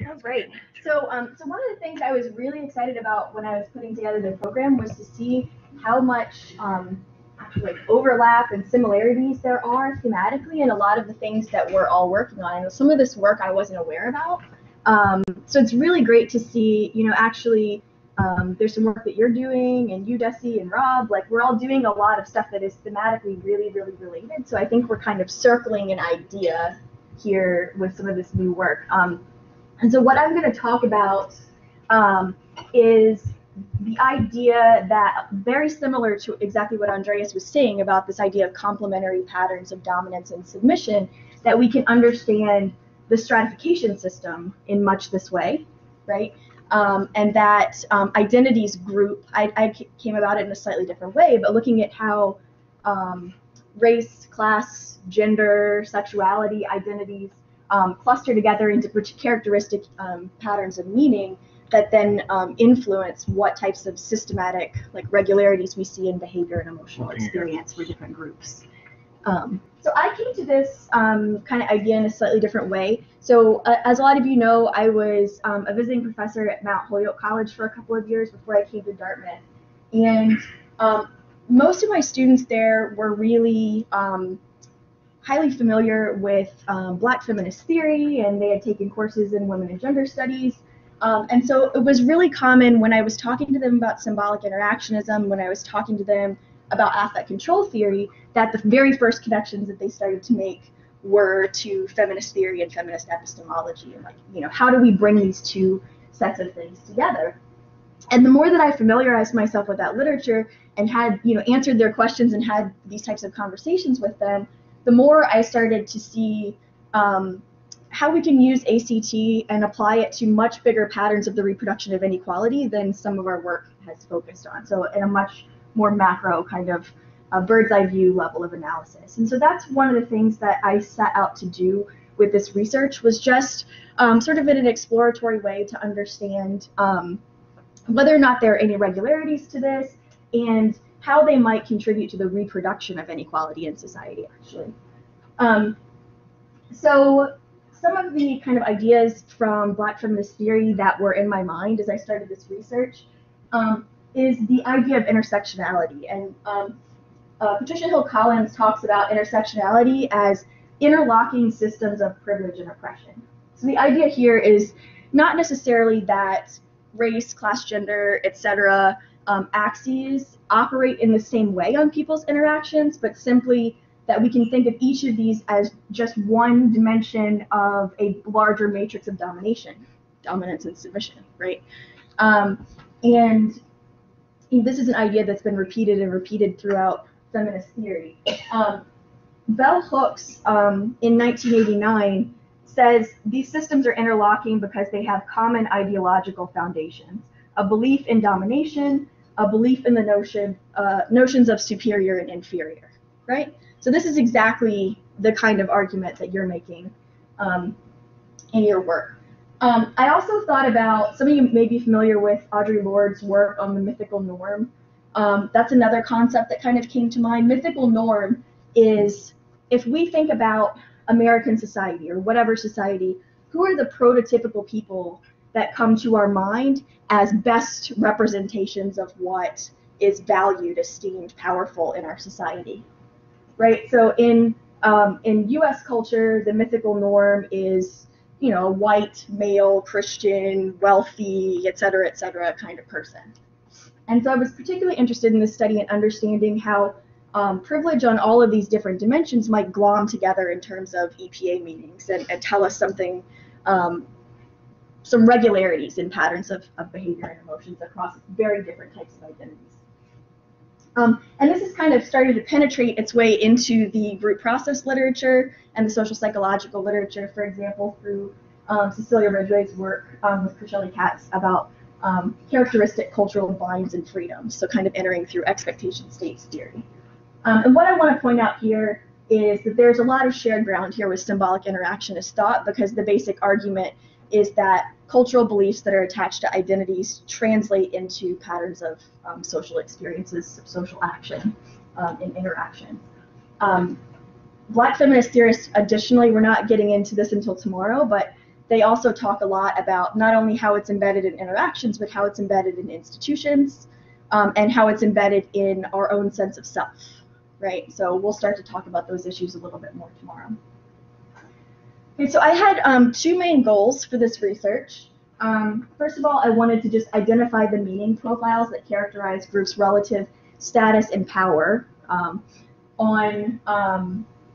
Oh, great. So one of the things I was really excited about when I was putting together the program was to see how much actually like overlap and similarities there are thematically in a lot of the things that we're all working on. And some of this work I wasn't aware about. So it's really great to see, actually there's some work that you're doing, and you, Desi, and Rob, like we're all doing a lot of stuff that is thematically really, really related. So I think we're kind of circling an idea here with some of this new work. And so what I'm going to talk about is the idea that, very similar to exactly what Andreas was saying about this idea of complementary patterns of dominance and submission, that we can understand the stratification system in much this way, right? And that identities group, I came about it in a slightly different way, but looking at how race, class, gender, sexuality, identities cluster together into characteristic patterns of meaning that then influence what types of systematic regularities we see in behavior and emotional experience for different groups. So I came to this kind of idea in a slightly different way. So as a lot of you know, I was a visiting professor at Mount Holyoke College for a couple of years before I came to Dartmouth. And most of my students there were really highly familiar with Black feminist theory, and they had taken courses in women and gender studies. And so it was really common when I was talking to them about symbolic interactionism, when I was talking to them about affect control theory, that the very first connections that they started to make were to feminist theory and feminist epistemology, and how do we bring these two sets of things together? And the more that I familiarized myself with that literature and had answered their questions and had these types of conversations with them, the more I started to see how we can use ACT and apply it to much bigger patterns of the reproduction of inequality than some of our work has focused on. So in a much more macro kind of bird's eye view level of analysis. And so that's one of the things that I set out to do with this research, was just sort of in an exploratory way to understand whether or not there are any irregularities to this and how they might contribute to the reproduction of inequality in society, actually. So some of the kind of ideas from Black feminist theory that were in my mind as I started this research is the idea of intersectionality. And Patricia Hill Collins talks about intersectionality as interlocking systems of privilege and oppression. So the idea here is not necessarily that race, class, gender, etc. Axes operate in the same way on people's interactions, but simply that we can think of each of these as just one dimension of a larger matrix of domination, dominance and submission, right? And this is an idea that's been repeated and repeated throughout feminist theory. Bell Hooks in 1989 says these systems are interlocking because they have common ideological foundations, a belief in domination, a belief in the notions of superior and inferior, right? So this is exactly the kind of argument that you're making in your work. I also thought about, some of you may be familiar with Audre Lorde's work on the mythical norm. That's another concept that kind of came to mind. Mythical norm is, if we think about American society or whatever society, who are the prototypical people that come to our mind as best representations of what is valued, esteemed, powerful in our society, right? So in U.S. culture, the mythical norm is, a white, male, Christian, wealthy, et cetera, kind of person. And so I was particularly interested in this study and understanding how privilege on all of these different dimensions might glom together in terms of EPA meanings and tell us something, some regularities in patterns of behavior and emotions across very different types of identities. And this has kind of started to penetrate its way into the group process literature and the social psychological literature, for example, through Cecilia Ridgway's work with Chriselle Katz about characteristic cultural binds and freedoms, so kind of entering through expectation states theory. And what I want to point out here is that there's a lot of shared ground here with symbolic interactionist thought, because the basic argument is that cultural beliefs that are attached to identities translate into patterns of social experiences, social action, and interaction. Black feminist theorists, additionally, we're not getting into this until tomorrow, but they also talk a lot about not only how it's embedded in interactions, but how it's embedded in institutions, and how it's embedded in our own sense of self, right? So we'll start to talk about those issues a little bit more tomorrow. Okay, so I had two main goals for this research. First of all, I wanted to just identify the meaning profiles that characterize groups' relative status and power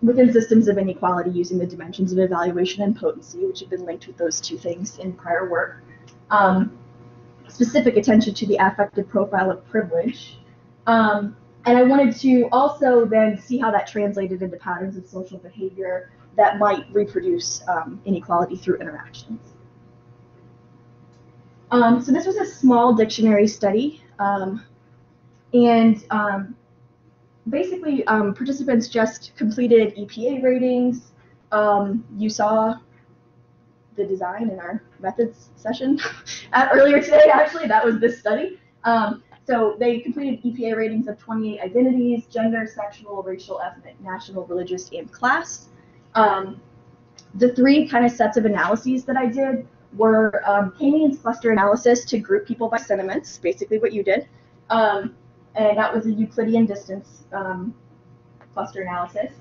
within systems of inequality using the dimensions of evaluation and potency, which have been linked with those two things in prior work. Specific attention to the affective profile of privilege. And I wanted to also then see how that translated into patterns of social behavior that might reproduce inequality through interactions. So this was a small dictionary study, basically participants just completed EPA ratings. You saw the design in our methods session earlier today, actually. That was this study. So they completed EPA ratings of 28 identities: gender, sexual, racial, ethnic, national, religious, and class. The three kind of sets of analyses that I did were K-means cluster analysis to group people by sentiments, basically what you did. And that was a Euclidean distance cluster analysis.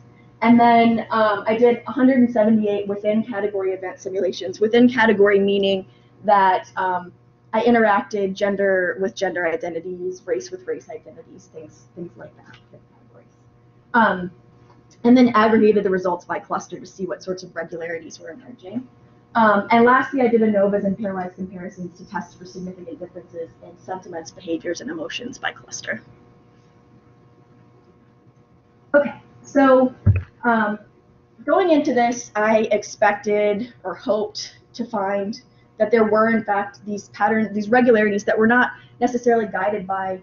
And then I did 178 within category event simulations. Within category meaning that I interacted gender with gender identities, race with race identities, things like that. Categories. And then aggregated the results by cluster to see what sorts of regularities were emerging. And lastly, I did ANOVAs and pairwise comparisons to test for significant differences in sentiments, behaviors, and emotions by cluster. Okay, so going into this, I expected or hoped to find that there were, in fact, these patterns, these regularities that were not necessarily guided by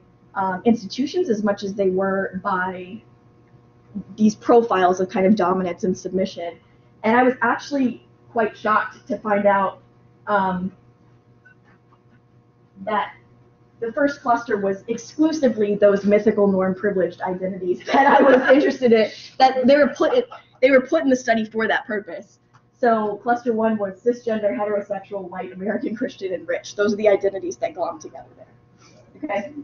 institutions as much as they were by these profiles of kind of dominance and submission. And I was actually quite shocked to find out that the first cluster was exclusively those mythical norm privileged identities that I was interested in, that they were put in the study for that purpose. So cluster one was cisgender, heterosexual, white, American Christian, and rich. Those are the identities that glom together there. Okay.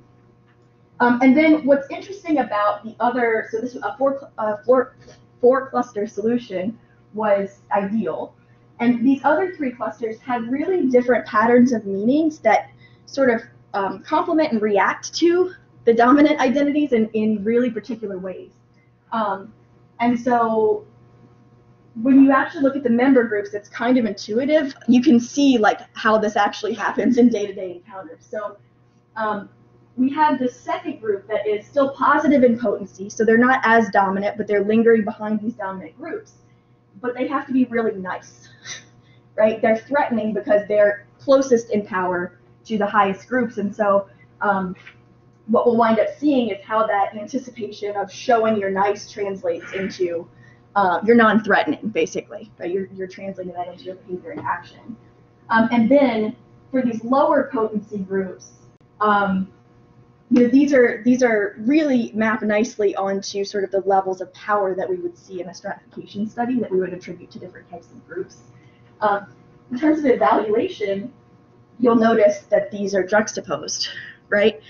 And then what's interesting about the other, so this four cluster solution was ideal. And these other three clusters had really different patterns of meanings that sort of complement and react to the dominant identities in really particular ways. And so when you actually look at the member groups, it's kind of intuitive. You can see like how this actually happens in day-to-day encounters. So we have this second group that is still positive in potency, so they're not as dominant, but they're lingering behind these dominant groups. But they have to be really nice, right? They're threatening because they're closest in power to the highest groups, and so what we'll wind up seeing is how that anticipation of showing you're nice translates into you're non-threatening, basically, right? You're translating that into your behavior and action. And then for these lower potency groups, you know, these are really map nicely onto sort of the levels of power that we would see in a stratification study that we would attribute to different types of groups. In terms of evaluation, you'll notice that these are juxtaposed, right?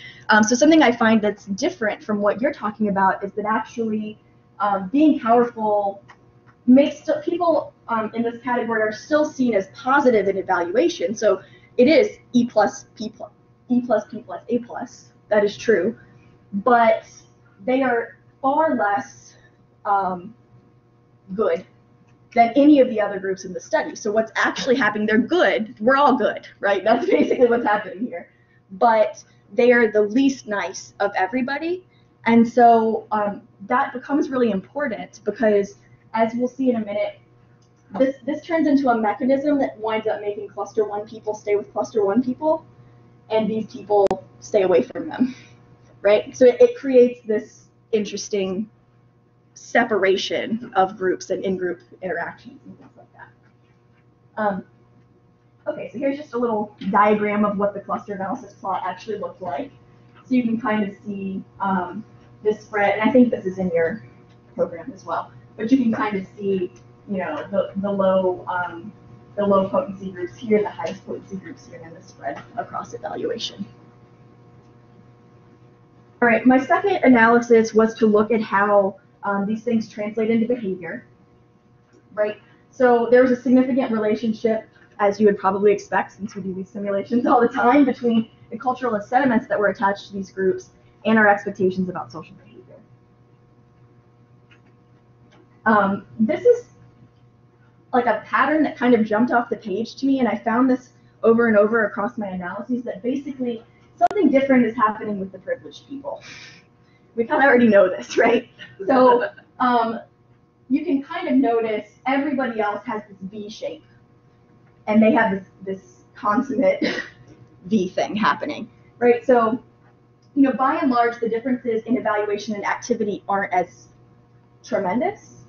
So something I find that's different from what you're talking about is that actually being powerful makes people in this category are still seen as positive in evaluation. So it is E plus P plus A plus. That is true, but they are far less good than any of the other groups in the study. So what's actually happening, they're good, we're all good, right? That's basically what's happening here. But they are the least nice of everybody. And so that becomes really important because, as we'll see in a minute, this turns into a mechanism that winds up making cluster one people stay with cluster one people, and these people stay away from them, right? So it creates this interesting separation of groups and in-group interactions and things like that. Okay, so here's just a little diagram of what the cluster analysis plot actually looked like. So you can kind of see this spread, and I think this is in your program as well, but you can kind of see, you know, the low the low potency groups here, the highest potency groups here, and the spread across evaluation. All right, my second analysis was to look at how these things translate into behavior, right? So there was a significant relationship, as you would probably expect since we do these simulations all the time, between the cultural sentiments that were attached to these groups and our expectations about social behavior. This is like a pattern that kind of jumped off the page to me, and I found this over and over across my analyses, that basically something different is happening with the privileged people. We kind of already know this, right? So you can kind of notice everybody else has this V shape, and they have this consummate V thing happening, right? So, you know, by and large, the differences in evaluation and activity aren't as tremendous,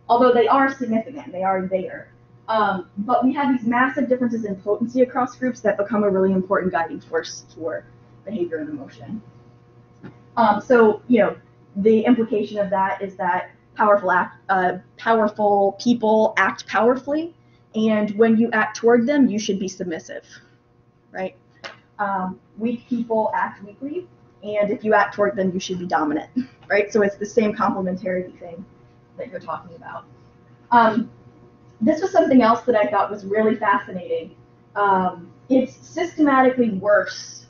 although they are significant, they are there. But we have these massive differences in potency across groups that become a really important guiding force for behavior and emotion. So, you know, the implication of that is that powerful people act powerfully, and when you act toward them, you should be submissive, right? Weak people act weakly, and if you act toward them, you should be dominant, right? So it's the same complementarity thing that you're talking about. This was something else that I thought was really fascinating. It's systematically worse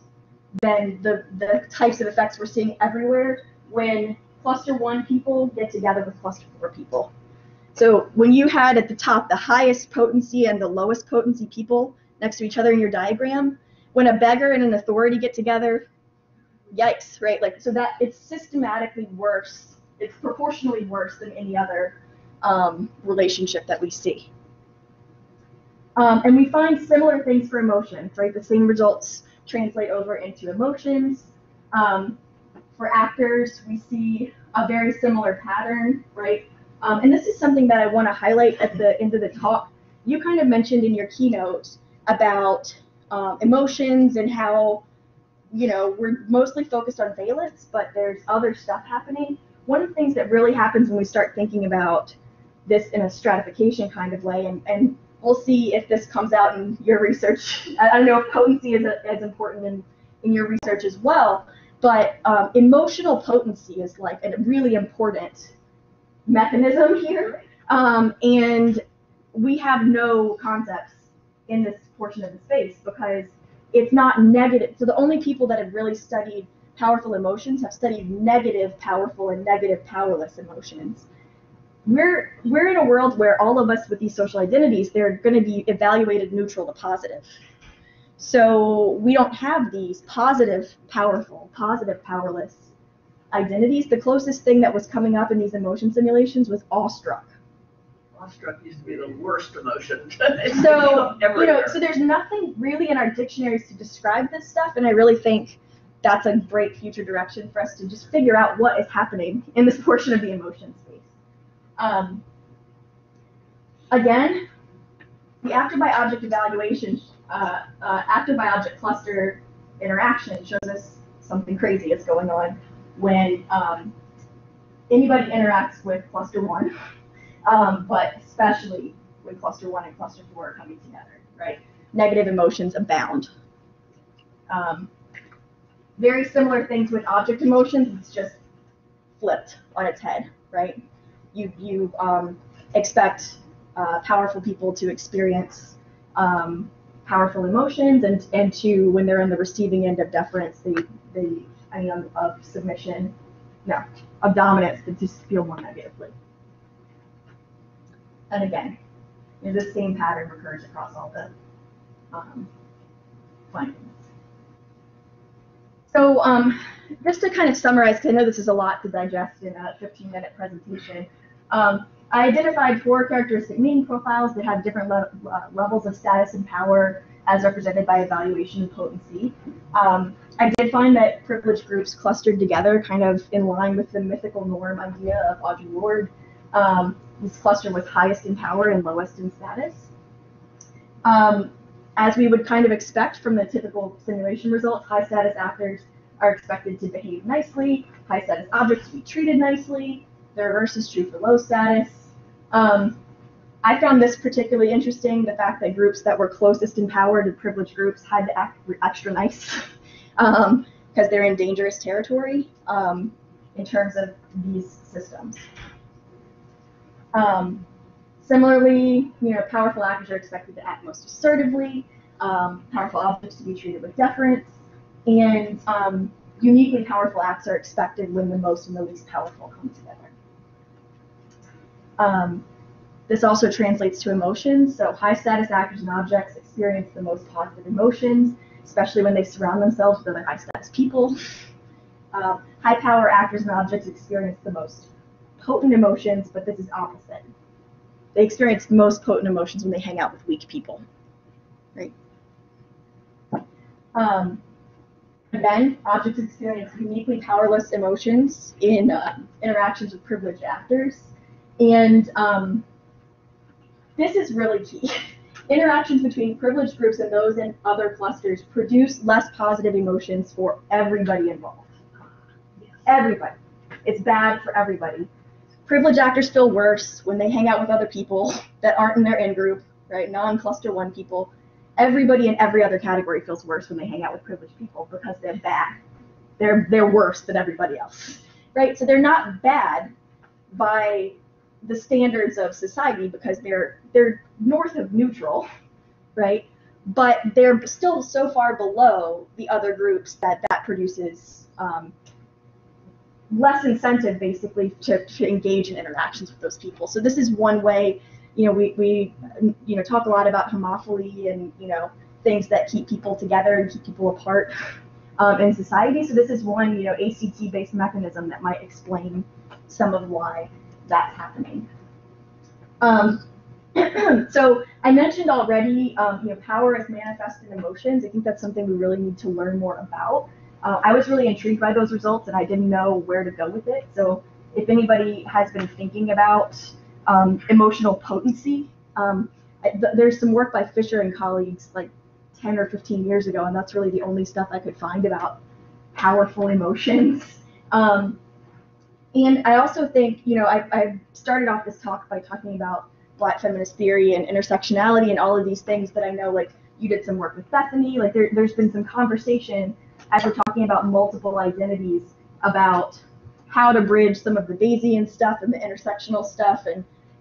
than the types of effects we're seeing everywhere when cluster 1 people get together with cluster 4 people. So when you had at the top the highest potency and the lowest potency people next to each other in your diagram, when a beggar and an authority get together, yikes, right? Like, so that it's systematically worse. It's proportionally worse than any other relationship that we see. And we find similar things for emotions, right? The same results translate over into emotions. For actors, we see a very similar pattern, right? And this is something that I want to highlight at the end of the talk. You kind of mentioned in your keynote about emotions and how, you know, we're mostly focused on valence, but there's other stuff happening. One of the things that really happens when we start thinking about this in a stratification kind of way, and we'll see if this comes out in your research. I don't know if potency is as important in your research as well, but emotional potency is like a really important mechanism here, and we have no concepts in this portion of the space because it's not negative. So the only people that have really studied powerful emotions have studied negative powerful and negative powerless emotions. We're in a world where all of us with these social identities, they're going to be evaluated neutral to positive. So we don't have these positive powerful, positive powerless identities. The closest thing that was coming up in these emotion simulations was awestruck. Awestruck used to be the worst emotion. So, you know, so there's nothing really in our dictionaries to describe this stuff, and I really think that's a great future direction for us to just figure out what is happening in this portion of the emotion space. Again, the actor by object evaluation, actor by object cluster interaction shows us something crazy is going on when anybody interacts with cluster 1, but especially when cluster 1 and cluster 4 are coming together, right? Negative emotions abound. Very similar things with object emotions, it's just flipped on its head, right? You expect powerful people to experience powerful emotions, and to, when they're on the receiving end of deference, of submission, no, of dominance, they just feel more negatively. And again, you know, the same pattern recurs across all the findings. So just to kind of summarize, because I know this is a lot to digest in a 15-minute presentation, I identified 4 characteristic meaning profiles that have different levels of status and power as represented by evaluation and potency. I did find that privileged groups clustered together kind of in line with the mythical norm idea of Audre Lorde. This cluster was highest in power and lowest in status. As we would kind of expect from the typical simulation results, high status actors are expected to behave nicely, high status objects to be treated nicely. The reverse is true for low status. I found this particularly interesting, the fact that groups that were closest in power to privileged groups had to act extra nice because they're in dangerous territory in terms of these systems. Similarly, powerful actors are expected to act most assertively, powerful objects to be treated with deference, and uniquely powerful acts are expected when the most and the least powerful come together. This also translates to emotions. So high status actors and objects experience the most positive emotions, especially when they surround themselves with other high status people. High power actors and objects experience the most potent emotions, but this is opposite. They experience the most potent emotions when they hang out with weak people, right? Again, objects experience uniquely powerless emotions in interactions with privileged actors. And this is really key. Interactions between privileged groups and those in other clusters produce less positive emotions for everybody involved. Everybody. It's bad for everybody. Privileged actors feel worse when they hang out with other people that aren't in their in-group, right? Non-cluster 1 people. Everybody in every other category feels worse when they hang out with privileged people because they're bad. They're worse than everybody else, right? So they're not bad by the standards of society because they're north of neutral, right? But they're still so far below the other groups that produces less incentive, basically, to engage in interactions with those people. So this is one way, we talk a lot about homophily and, things that keep people together and keep people apart in society. So this is one, ACT-based mechanism that might explain some of why that's happening. So I mentioned already, power is manifested in emotions. I think that's something we really need to learn more about. I was really intrigued by those results, and I didn't know where to go with it. So if anybody has been thinking about emotional potency, there's some work by Fisher and colleagues like 10 or 15 years ago, and that's really the only stuff I could find about powerful emotions. And I also think, I started off this talk by talking about Black feminist theory and intersectionality and all of these things, but I know, like, you did some work with Bethany. Like, there's been some conversation as we're talking about multiple identities about how to bridge some of the Bayesian stuff and the intersectional stuff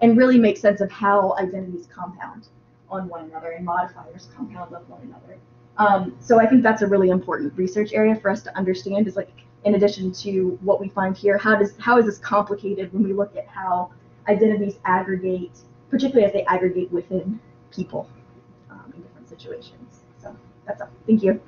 and really make sense of how identities compound on one another and modifiers compound on one another. So I think that's a really important research area for us to understand, is like, in addition to what we find here, how is this complicated when we look at how identities aggregate, particularly as they aggregate within people in different situations. So that's all. Thank you.